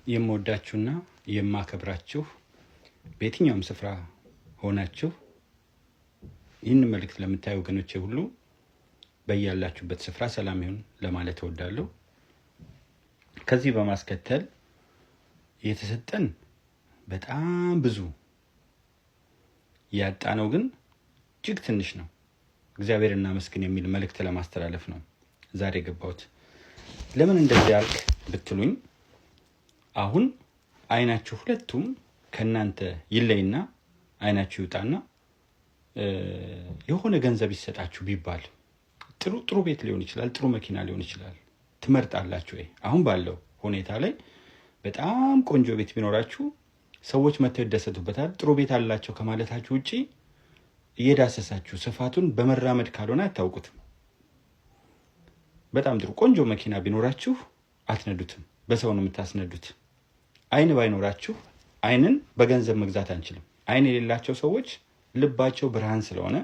የምወዳችሁና የማከብራችሁ በየትኛውም ስፍራ ሆናችሁ ይህን መልእክት ለምታዩ ወገኖቼ ሁሉ በያላችሁበት ስፍራ ሰላም ይሁን ለማለት እወዳለሁ። ከዚህ በማስከተል የተሰጠን በጣም ብዙ ያጣነው ግን እጅግ ትንሽ ነው። እግዚአብሔር እናመስግን የሚል መልእክት ለማስተላለፍ ነው ዛሬ ገባሁት። ለምን እንደዚህ አልክ ብትሉኝ አሁን አይናችሁ ሁለቱም ከናንተ ይለይና አይናችሁ ይውጣና የሆነ ገንዘብ ይሰጣችሁ ቢባል ጥሩ ቤት ሊሆን ይችላል፣ ጥሩ መኪና ሊሆን ይችላል። ትመርጣላችሁ ወይ? አሁን ባለው ሁኔታ ላይ በጣም ቆንጆ ቤት ቢኖራችሁ ሰዎች መተው ይደሰቱበታል። ጥሩ ቤት አላቸው ከማለታችሁ ውጪ እየዳሰሳችሁ ስፋቱን በመራመድ ካልሆነ አታውቁትም። በጣም ጥሩ ቆንጆ መኪና ቢኖራችሁ አትነዱትም፣ በሰው ነው የምታስነዱት። አይን ባይኖራችሁ አይንን በገንዘብ መግዛት አንችልም። አይን የሌላቸው ሰዎች ልባቸው ብርሃን ስለሆነ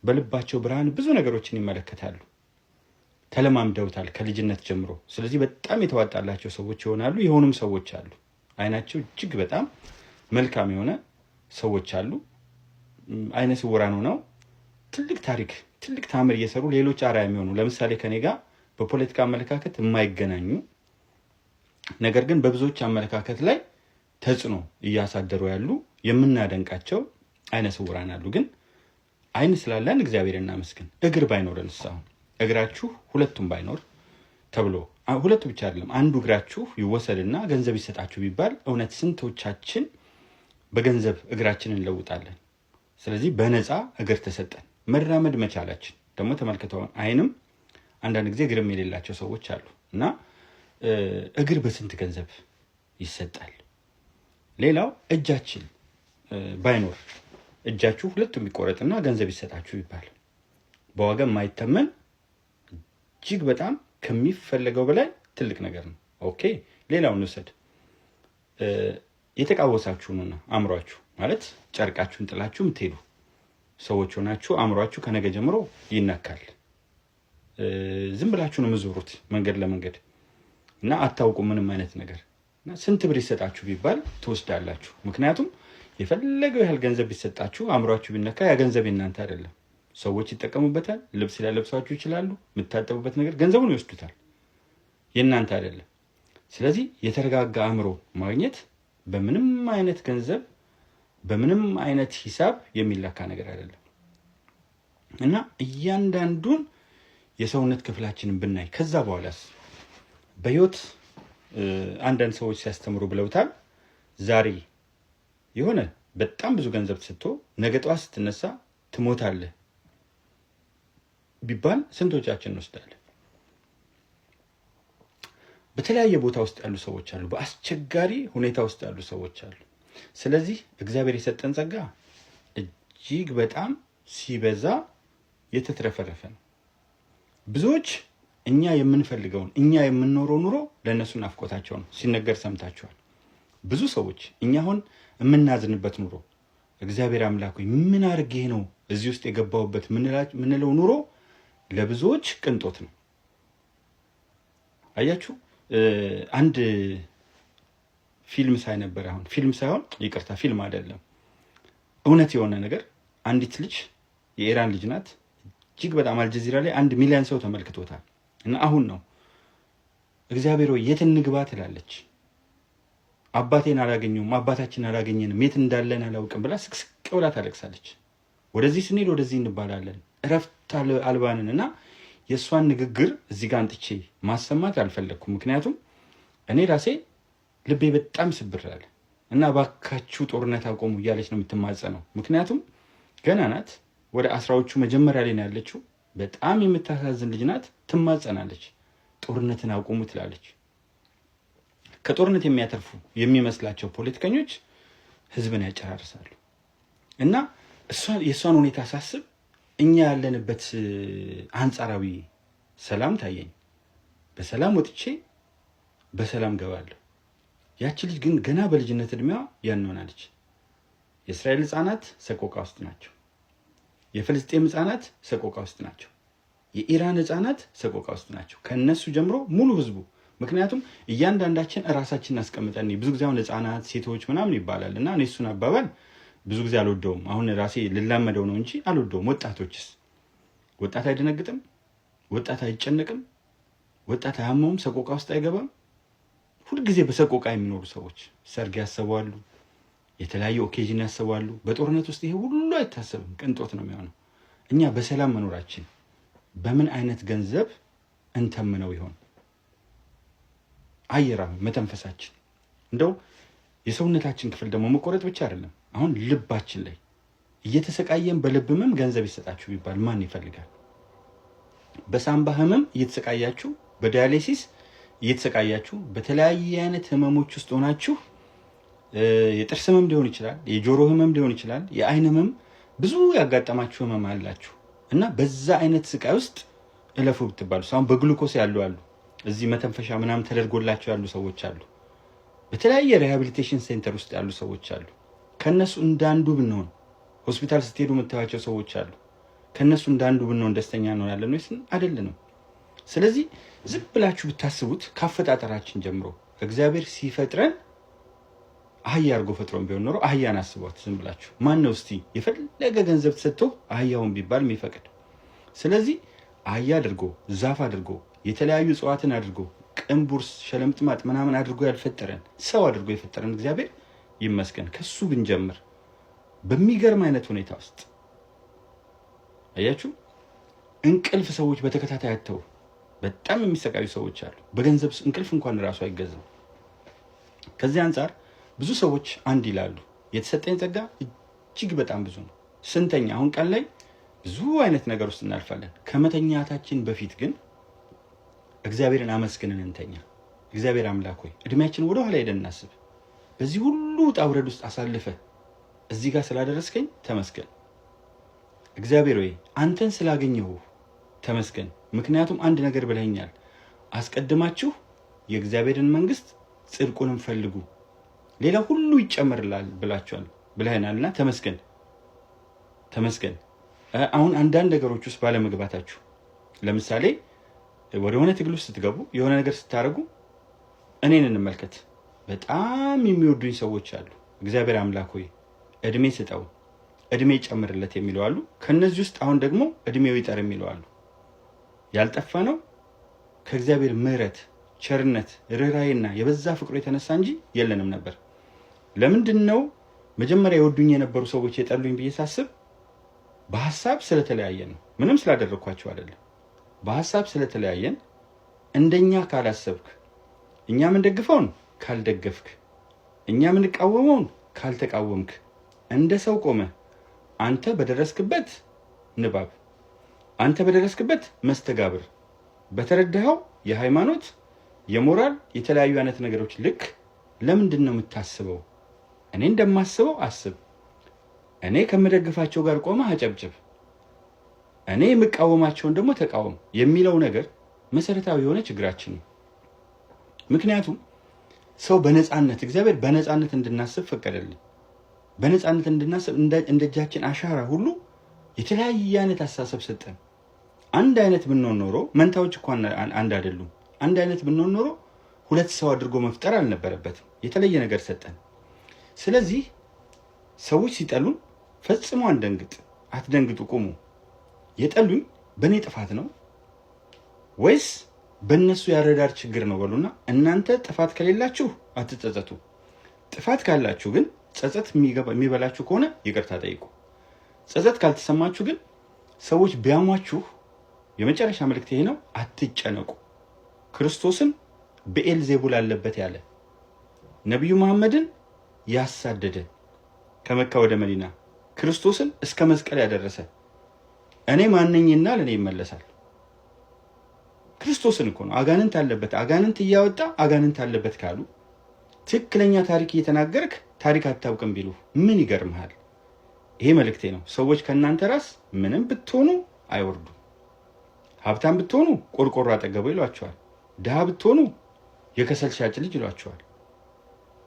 በልባቸው ብርሃን ብዙ ነገሮችን ይመለከታሉ። ተለማምደውታል ከልጅነት ጀምሮ። ስለዚህ በጣም የተዋጣላቸው ሰዎች ይሆናሉ። የሆኑም ሰዎች አሉ። አይናቸው እጅግ በጣም መልካም የሆነ ሰዎች አሉ። አይነ ስውራን ሆነው ትልቅ ታሪክ ትልቅ ታምር እየሰሩ ሌሎች አርአያ የሚሆኑ ለምሳሌ ከኔ ጋር በፖለቲካ አመለካከት የማይገናኙ ነገር ግን በብዙዎች አመለካከት ላይ ተጽዕኖ እያሳደሩ ያሉ የምናደንቃቸው አይነ ስውራን አሉ። ግን አይን ስላለን እግዚአብሔር እናመስግን። እግር ባይኖረን አሁን እግራችሁ ሁለቱም ባይኖር ተብሎ ሁለቱ ብቻ አይደለም አንዱ እግራችሁ ይወሰድና ገንዘብ ይሰጣችሁ ቢባል እውነት ስንቶቻችን በገንዘብ እግራችንን እንለውጣለን? ስለዚህ በነፃ እግር ተሰጠን። መራመድ መቻላችን ደግሞ ተመልክተው አይንም አንዳንድ ጊዜ እግርም የሌላቸው ሰዎች አሉ እና እግር በስንት ገንዘብ ይሰጣል? ሌላው እጃችን ባይኖር እጃችሁ ሁለቱም ይቆረጥና ገንዘብ ይሰጣችሁ ይባል በዋጋ የማይተመን እጅግ በጣም ከሚፈልገው በላይ ትልቅ ነገር ነው። ኦኬ ሌላውን እንውሰድ። የተቃወሳችሁ ነውና አእምሯችሁ ማለት ጨርቃችሁን ጥላችሁ የምትሄዱ ሰዎች ሆናችሁ አእምሯችሁ ከነገ ጀምሮ ይነካል። ዝም ብላችሁ ነው የምትዞሩት መንገድ ለመንገድ እና አታውቁም ምንም አይነት ነገር እና ስንት ብር ይሰጣችሁ ቢባል ትወስዳላችሁ። ምክንያቱም የፈለገው ያህል ገንዘብ ቢሰጣችሁ አእምሯችሁ ቢነካ ያ ገንዘብ እናንተ አይደለም። ሰዎች ይጠቀሙበታል፣ ልብስ ሊያለብሳችሁ ይችላሉ፣ የምታጠቡበት ነገር ገንዘቡን ይወስዱታል፣ የእናንተ አይደለም። ስለዚህ የተረጋጋ አእምሮ ማግኘት በምንም አይነት ገንዘብ በምንም አይነት ሂሳብ የሚለካ ነገር አይደለም እና እያንዳንዱን የሰውነት ክፍላችንን ብናይ ከዛ በኋላስ በህይወት አንዳንድ ሰዎች ሲያስተምሩ ብለውታል። ዛሬ የሆነ በጣም ብዙ ገንዘብ ተሰጥቶ ነገ ጠዋት ስትነሳ ትሞታለህ ቢባል ስንቶቻችን እንወስዳለን? በተለያየ ቦታ ውስጥ ያሉ ሰዎች አሉ። በአስቸጋሪ ሁኔታ ውስጥ ያሉ ሰዎች አሉ። ስለዚህ እግዚአብሔር የሰጠን ጸጋ እጅግ በጣም ሲበዛ የተትረፈረፈ ነው። ብዙዎች እኛ የምንፈልገውን እኛ የምንኖረው ኑሮ ለእነሱ ናፍቆታቸው ነው ሲነገር ሰምታችኋል። ብዙ ሰዎች እኛ አሁን የምናዝንበት ኑሮ እግዚአብሔር አምላክ ሆይ ምን አድርጌ ነው እዚህ ውስጥ የገባሁበት ምንለው ኑሮ ለብዙዎች ቅንጦት ነው። አያችሁ አንድ ፊልም ሳይ ነበር። አሁን ፊልም ሳይሆን ይቅርታ ፊልም አይደለም እውነት የሆነ ነገር። አንዲት ልጅ የኢራን ልጅ ናት። እጅግ በጣም አልጀዚራ ላይ 1 ሚሊዮን ሰው ተመልክቶታል። እና አሁን ነው እግዚአብሔር ሆይ የት እንግባ ትላለች። አባቴን አላገኘሁም፣ አባታችን አላገኘንም፣ የት እንዳለን አላውቅም ብላ ስቅስቅ ብላ ታለቅሳለች። ወደዚህ ስንሄድ ወደዚህ እንባላለን፣ እረፍት አልባንን እና የእሷን ንግግር እዚህ ጋር አንጥቼ ማሰማት አልፈለግኩም። ምክንያቱም እኔ ራሴ ልቤ በጣም ስብር አለ እና ባካችሁ ጦርነት አቆሙ እያለች ነው የምትማጸነው። ምክንያቱም ገና ናት፣ ወደ 10ዎቹ መጀመሪያ ላይ ነው ያለችው። በጣም የምታሳዝን ልጅ ናት። ትማጸናለች፣ ጦርነትን አቆሙ ትላለች። ከጦርነት የሚያተርፉ የሚመስላቸው ፖለቲከኞች ህዝብን ያጨራርሳሉ። እና የእሷን ሁኔታ ሳስብ እኛ ያለንበት አንጻራዊ ሰላም ታየኝ። በሰላም ወጥቼ በሰላም ገባለሁ። ያቺ ልጅ ግን ገና በልጅነት እድሜዋ ያንሆናለች። የእስራኤል ህፃናት ሰቆቃ ውስጥ ናቸው። የፍልስጤም ህፃናት ሰቆቃ ውስጥ ናቸው። የኢራን ህፃናት ሰቆቃ ውስጥ ናቸው። ከነሱ ጀምሮ ሙሉ ህዝቡ ምክንያቱም እያንዳንዳችን ራሳችንን አስቀምጠን ብዙ ጊዜ አሁን ህፃናት ሴቶች ምናምን ይባላል እና እኔ እሱን አባባል ብዙ ጊዜ አልወደውም። አሁን ራሴ ልላመደው ነው እንጂ አልወደውም። ወጣቶችስ ወጣት አይደነግጥም? ወጣት አይጨነቅም? ወጣት አያመውም? ሰቆቃ ውስጥ አይገባም? ሁልጊዜ በሰቆቃ የሚኖሩ ሰዎች ሰርግ ያሰባሉ፣ የተለያዩ ኦኬዥን ያሰባሉ። በጦርነት ውስጥ ይሄ ሁሉ አይታሰብም፣ ቅንጦት ነው የሚሆነው። እኛ በሰላም መኖራችን በምን አይነት ገንዘብ እንተምነው ይሆን? አየራም መተንፈሳችን እንደው የሰውነታችን ክፍል ደግሞ መቆረጥ ብቻ አይደለም። አሁን ልባችን ላይ እየተሰቃየን በልብ ህመም ገንዘብ ይሰጣችሁ ቢባል ማን ይፈልጋል? በሳምባ ህመም እየተሰቃያችሁ፣ በዳያሊሲስ እየተሰቃያችሁ፣ በተለያየ አይነት ህመሞች ውስጥ ሆናችሁ የጥርስ ህመም ሊሆን ይችላል፣ የጆሮ ህመም ሊሆን ይችላል፣ የአይን ህመም፣ ብዙ ያጋጠማችሁ ህመም አላችሁ እና በዛ አይነት ስቃይ ውስጥ እለፉ ብትባሉ አሁን በግሉኮስ ያሉ አሉ፣ እዚህ መተንፈሻ ምናምን ተደርጎላቸው ያሉ ሰዎች አሉ፣ በተለያየ ሪሃቢሊቴሽን ሴንተር ውስጥ ያሉ ሰዎች አሉ። ከነሱ እንዳንዱ ብንሆን ሆስፒታል ስትሄዱ የምታዩቸው ሰዎች አሉ። ከነሱ እንዳንዱ ብንሆን ደስተኛ እንሆናለን ወይስ አይደለንም? ስለዚህ ዝም ብላችሁ ብታስቡት ካፈጣጠራችን ጀምሮ እግዚአብሔር ሲፈጥረን አህያ አድርጎ ፈጥሮን ቢሆን ኖሮ አህያን አስቧት። ዝም ብላችሁ ማን ነው እስቲ የፈለገ ገንዘብ ተሰጥቶ አህያውን ቢባል የሚፈቅድ? ስለዚህ አህያ አድርጎ ዛፍ አድርጎ የተለያዩ እጽዋትን አድርጎ ቅንቡርስ ሸለምጥማጥ ምናምን አድርጎ ያልፈጠረን ሰው አድርጎ የፈጠረን እግዚአብሔር ይመስገን። ከሱ ብንጀምር በሚገርም አይነት ሁኔታ ውስጥ አያችሁ፣ እንቅልፍ ሰዎች በተከታታይ አጥተው በጣም የሚሰቃዩ ሰዎች አሉ። በገንዘብ እንቅልፍ እንኳን ራሱ አይገዛም። ከዚህ አንጻር ብዙ ሰዎች አንድ ይላሉ፣ የተሰጠኝ ጸጋ እጅግ በጣም ብዙ ነው። ስንተኛ አሁን ቀን ላይ ብዙ አይነት ነገር ውስጥ እናልፋለን። ከመተኛታችን በፊት ግን እግዚአብሔርን አመስግነን እንተኛ። እግዚአብሔር አምላክ ሆይ እድሜያችን ወደ ኋላ ሄደን እናስብ። በዚህ ሁሉ ውጣ ውረድ ውስጥ አሳልፈ እዚህ ጋር ስላደረስከኝ ተመስገን። እግዚአብሔር ሆይ አንተን ስላገኘሁ ተመስገን። ምክንያቱም አንድ ነገር ብለኸኛል፣ አስቀድማችሁ የእግዚአብሔርን መንግስት ጽድቁንም ፈልጉ ሌላ ሁሉ ይጨመርላል ብለኸናልና ተመስገን ተመስገን። አሁን አንዳንድ ነገሮች ውስጥ ባለመግባታችሁ፣ ለምሳሌ ወደ ሆነ ትግል ውስጥ ስትገቡ የሆነ ነገር ስታደርጉ እኔን እንመልከት። በጣም የሚወዱኝ ሰዎች አሉ። እግዚአብሔር አምላክ ሆይ እድሜ ስጠው፣ እድሜ ይጨምርለት የሚለው አሉ። ከነዚህ ውስጥ አሁን ደግሞ እድሜው ይጠር የሚለው አሉ። ያልጠፋ ነው ከእግዚአብሔር ምሕረት፣ ቸርነት፣ ርኅራኄና የበዛ ፍቅሩ የተነሳ እንጂ የለንም ነበር። ለምንድን ነው መጀመሪያ የወዱኝ የነበሩ ሰዎች የጠሉኝ ብዬ ሳስብ በሐሳብ ስለተለያየን ነው። ምንም ስላደረግኳቸው አይደለም። በሐሳብ ስለተለያየን፣ እንደኛ ካላሰብክ፣ እኛ የምንደግፈውን ካልደገፍክ፣ እኛ የምንቃወመውን ካልተቃወምክ፣ እንደ ሰው ቆመ አንተ በደረስክበት ንባብ፣ አንተ በደረስክበት መስተጋብር፣ በተረዳኸው የሃይማኖት የሞራል የተለያዩ አይነት ነገሮች ልክ ለምንድን ነው የምታስበው? እኔ እንደማስበው አስብ። እኔ ከምደግፋቸው ጋር ቆመህ አጨብጭብ፣ እኔ የምቃወማቸውን ደግሞ ተቃወም የሚለው ነገር መሰረታዊ የሆነ ችግራችን ነው። ምክንያቱም ሰው በነፃነት እግዚአብሔር በነፃነት እንድናስብ ፈቀደልን። በነፃነት እንድናስብ እንደ እጃችን አሻራ ሁሉ የተለያየ አይነት አስተሳሰብ ሰጠን። አንድ አይነት ብንሆን ኖሮ መንታዎች እኮ አንድ አይደሉም። አንድ አይነት ብንሆን ኖሮ ሁለት ሰው አድርጎ መፍጠር አልነበረበትም። የተለየ ነገር ሰጠን። ስለዚህ ሰዎች ሲጠሉን ፈጽሞ አንደንግጥ፣ አትደንግጡ፣ ቁሙ። የጠሉኝ በእኔ ጥፋት ነው ወይስ በእነሱ ያረዳድ ችግር ነው በሉና እናንተ ጥፋት ከሌላችሁ አትጸጸቱ። ጥፋት ካላችሁ ግን ጸጸት የሚበላችሁ ከሆነ ይቅርታ ጠይቁ። ጸጸት ካልተሰማችሁ ግን ሰዎች ቢያሟችሁ የመጨረሻ መልእክት ይሄ ነው፣ አትጨነቁ። ክርስቶስን በኤልዜቡል አለበት ያለ ነቢዩ መሐመድን ያሳደደ ከመካ ወደ መዲና ክርስቶስን እስከ መስቀል ያደረሰ እኔ ማንኝና ለኔ ይመለሳል። ክርስቶስን እኮ ነው። አጋንንት አለበት፣ አጋንንት እያወጣ አጋንንት አለበት ካሉ ትክክለኛ ታሪክ እየተናገርክ ታሪክ አታውቅም ቢሉ ምን ይገርምሃል? ይሄ መልእክቴ ነው። ሰዎች ከእናንተ ራስ ምንም ብትሆኑ አይወርዱ። ሀብታም ብትሆኑ ቆርቆሮ አጠገቡ ይሏቸዋል። ድሃ ብትሆኑ የከሰል ሻጭ ልጅ ይሏቸዋል።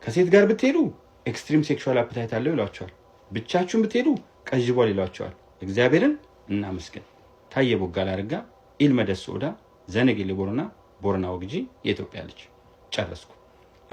ከሴት ጋር ብትሄዱ ኤክስትሪም ሴክሹዋል አፕታይት አለው ይሏቸዋል። ብቻችሁን ብትሄዱ ቀዥቧል ይሏቸዋል። እግዚአብሔርን እናመስግን። ታየ ቦጋላ አረጋ ኢልመደስ ኦዳ ዘነጌ ሊቦርና ቦረና ወግጂ የኢትዮጵያ ልጅ። ጨረስኩ።